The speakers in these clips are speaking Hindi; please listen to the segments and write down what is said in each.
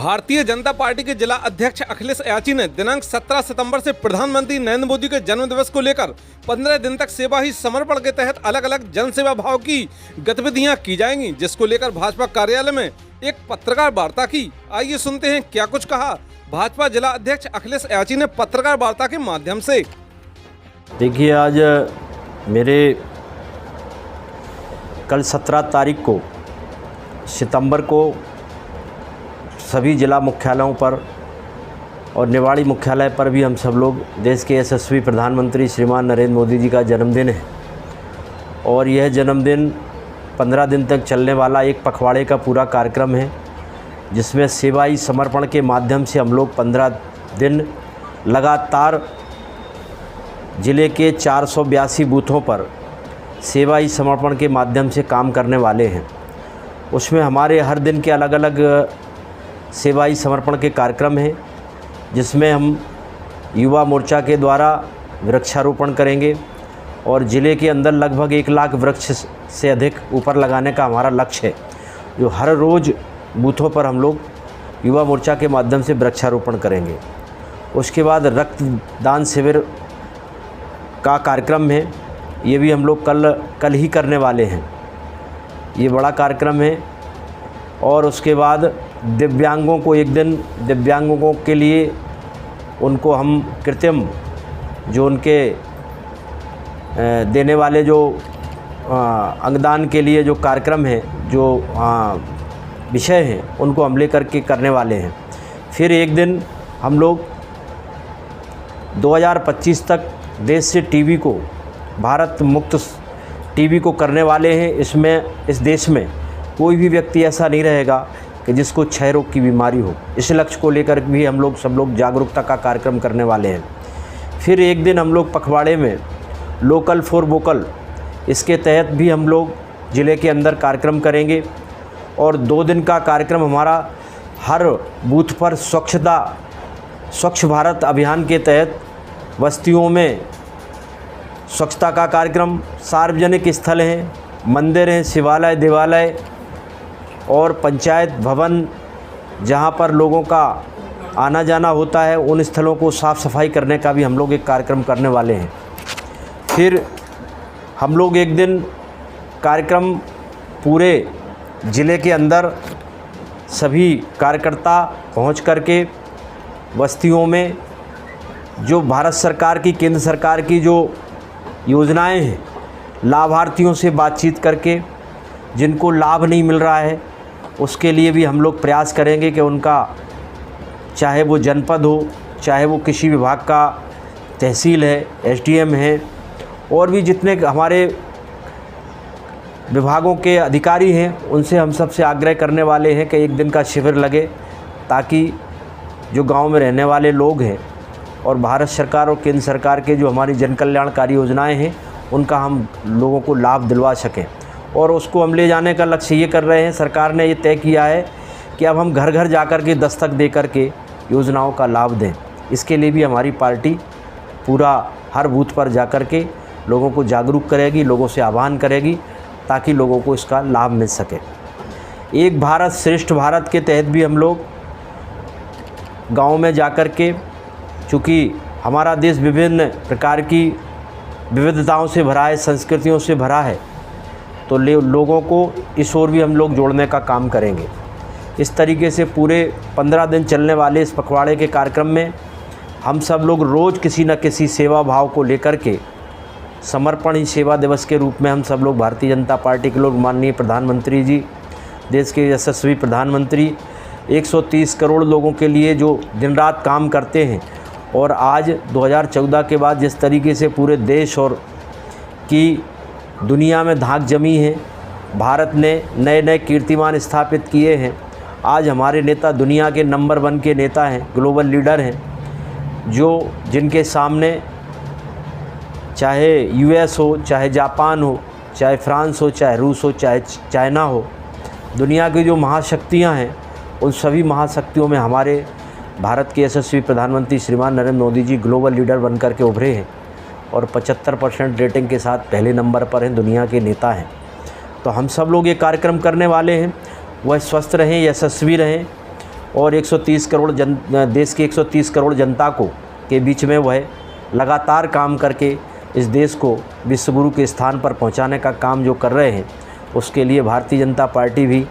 भारतीय जनता पार्टी के जिला अध्यक्ष अखिलेश याची ने दिनांक 17 सितंबर से प्रधानमंत्री नरेंद्र मोदी के जन्मदिवस को लेकर 15 दिन तक सेवा ही समर्पण के तहत अलग अलग जन सेवा भाव की गतिविधियां की जाएंगी, जिसको लेकर भाजपा कार्यालय में एक पत्रकार वार्ता की। आइए सुनते हैं क्या कुछ कहा भाजपा जिला अध्यक्ष अखिलेश याची ने पत्रकार वार्ता के माध्यम से। देखिए, आज मेरे कल 17 तारीख को सितंबर को सभी जिला मुख्यालयों पर और निवाड़ी मुख्यालय पर भी हम सब लोग देश के यशस्वी प्रधानमंत्री श्रीमान नरेंद्र मोदी जी का जन्मदिन है और यह जन्मदिन 15 दिन तक चलने वाला एक पखवाड़े का पूरा कार्यक्रम है, जिसमें सेवाई समर्पण के माध्यम से हम लोग 15 दिन लगातार ज़िले के 482 बूथों पर सेवाई समर्पण के माध्यम से काम करने वाले हैं। उसमें हमारे हर दिन के अलग अलग सेवाई समर्पण के कार्यक्रम हैं, जिसमें हम युवा मोर्चा के द्वारा वृक्षारोपण करेंगे और ज़िले के अंदर लगभग 1 लाख वृक्ष से अधिक ऊपर लगाने का हमारा लक्ष्य है, जो हर रोज़ बूथों पर हम लोग युवा मोर्चा के माध्यम से वृक्षारोपण करेंगे। उसके बाद रक्तदान शिविर का कार्यक्रम है, ये भी हम लोग कल ही करने वाले हैं, ये बड़ा कार्यक्रम है। और उसके बाद दिव्यांगों को एक दिन दिव्यांगों के लिए उनको हम कृत्रिम जो उनके देने वाले जो अंगदान के लिए जो कार्यक्रम है, जो विषय हैं, उनको हम लेकर के करने वाले हैं। फिर एक दिन हम लोग 2025 तक देश से टीबी को भारत मुक्त टीबी को करने वाले हैं। इसमें इस देश में कोई भी व्यक्ति ऐसा नहीं रहेगा कि जिसको क्षय रोग की बीमारी हो। इस लक्ष्य को लेकर भी हम लोग सब लोग जागरूकता का कार्यक्रम करने वाले हैं। फिर एक दिन हम लोग पखवाड़े में लोकल फॉर वोकल, इसके तहत भी हम लोग ज़िले के अंदर कार्यक्रम करेंगे। और 2 दिन का कार्यक्रम हमारा हर बूथ पर स्वच्छ भारत अभियान के तहत बस्तियों में स्वच्छता का कार्यक्रम, सार्वजनिक स्थल हैं, मंदिर हैं, शिवालय, देवालय और पंचायत भवन जहां पर लोगों का आना जाना होता है, उन स्थलों को साफ़ सफाई करने का भी हम लोग एक कार्यक्रम करने वाले हैं। फिर हम लोग एक दिन कार्यक्रम पूरे ज़िले के अंदर सभी कार्यकर्ता पहुंच करके बस्तियों में जो भारत सरकार की, केंद्र सरकार की जो योजनाएं हैं, लाभार्थियों से बातचीत करके जिनको लाभ नहीं मिल रहा है उसके लिए भी हम लोग प्रयास करेंगे कि उनका, चाहे वो जनपद हो, चाहे वो किसी विभाग का तहसील है, एसडीएम है, और भी जितने हमारे विभागों के अधिकारी हैं, उनसे हम सबसे आग्रह करने वाले हैं कि एक दिन का शिविर लगे, ताकि जो गांव में रहने वाले लोग हैं और भारत सरकार और केंद्र सरकार के जो हमारी जन कल्याणकारी योजनाएं हैं, उनका हम लोगों को लाभ दिलवा सकें। और उसको हम ले जाने का लक्ष्य ये कर रहे हैं, सरकार ने ये तय किया है कि अब हम घर घर जाकर के दस्तक दे करके योजनाओं का लाभ दें। इसके लिए भी हमारी पार्टी पूरा हर बूथ पर जाकर के लोगों को जागरूक करेगी, लोगों से आह्वान करेगी, ताकि लोगों को इसका लाभ मिल सके। एक भारत श्रेष्ठ भारत के तहत भी हम लोग गाँव में जाकर के, चूँकि हमारा देश विभिन्न प्रकार की विविधताओं से भरा है, संस्कृतियों से भरा है, तो लोगों को इस ओर भी हम लोग जोड़ने का काम करेंगे। इस तरीके से पूरे 15 दिन चलने वाले इस पखवाड़े के कार्यक्रम में हम सब लोग रोज़ किसी न किसी सेवा भाव को लेकर के समर्पण ही सेवा दिवस के रूप में हम सब लोग, भारतीय जनता पार्टी के लोग, माननीय प्रधानमंत्री जी, देश के यशस्वी प्रधानमंत्री 130 करोड़ लोगों के लिए जो दिन रात काम करते हैं, और आज 2014 के बाद जिस तरीके से पूरे देश और की दुनिया में धाक जमी है, भारत ने नए नए कीर्तिमान स्थापित किए हैं। आज हमारे नेता दुनिया के नंबर 1 के नेता हैं, ग्लोबल लीडर हैं, जिनके सामने चाहे यूएस हो, चाहे जापान हो, चाहे फ्रांस हो, चाहे रूस हो, चाहे चाइना हो, दुनिया की जो महाशक्तियां हैं, उन सभी महाशक्तियों में हमारे भारत के यशस्वी प्रधानमंत्री श्रीमान नरेंद्र मोदी जी ग्लोबल लीडर बनकर के उभरे हैं और 75% रेटिंग के साथ पहले नंबर पर हैं, दुनिया के नेता हैं। तो हम सब लोग ये कार्यक्रम करने वाले हैं, वह स्वस्थ रहें, यशस्वी रहें और 130 करोड़ देश की 130 करोड़ जनता को के बीच में वह लगातार काम करके इस देश को विश्वगुरु के स्थान पर पहुंचाने का काम जो कर रहे हैं, उसके लिए भारतीय जनता पार्टी भी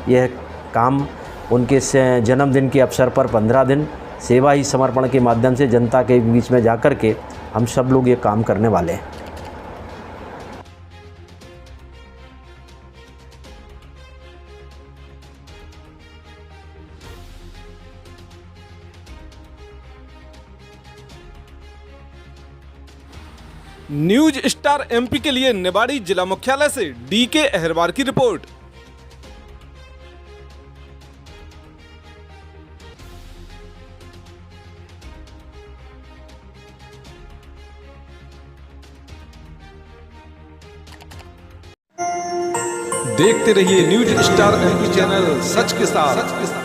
यह काम उनके जन्मदिन के अवसर पर 15 दिन सेवा ही समर्पण के माध्यम से जनता के बीच में जाकर के हम सब लोग ये काम करने वाले हैं। न्यूज स्टार एमपी के लिए निवाड़ी जिला मुख्यालय से डीके अहरवार की रिपोर्ट। देखते रहिए न्यूज स्टार एमपी चैनल, सच के साथ।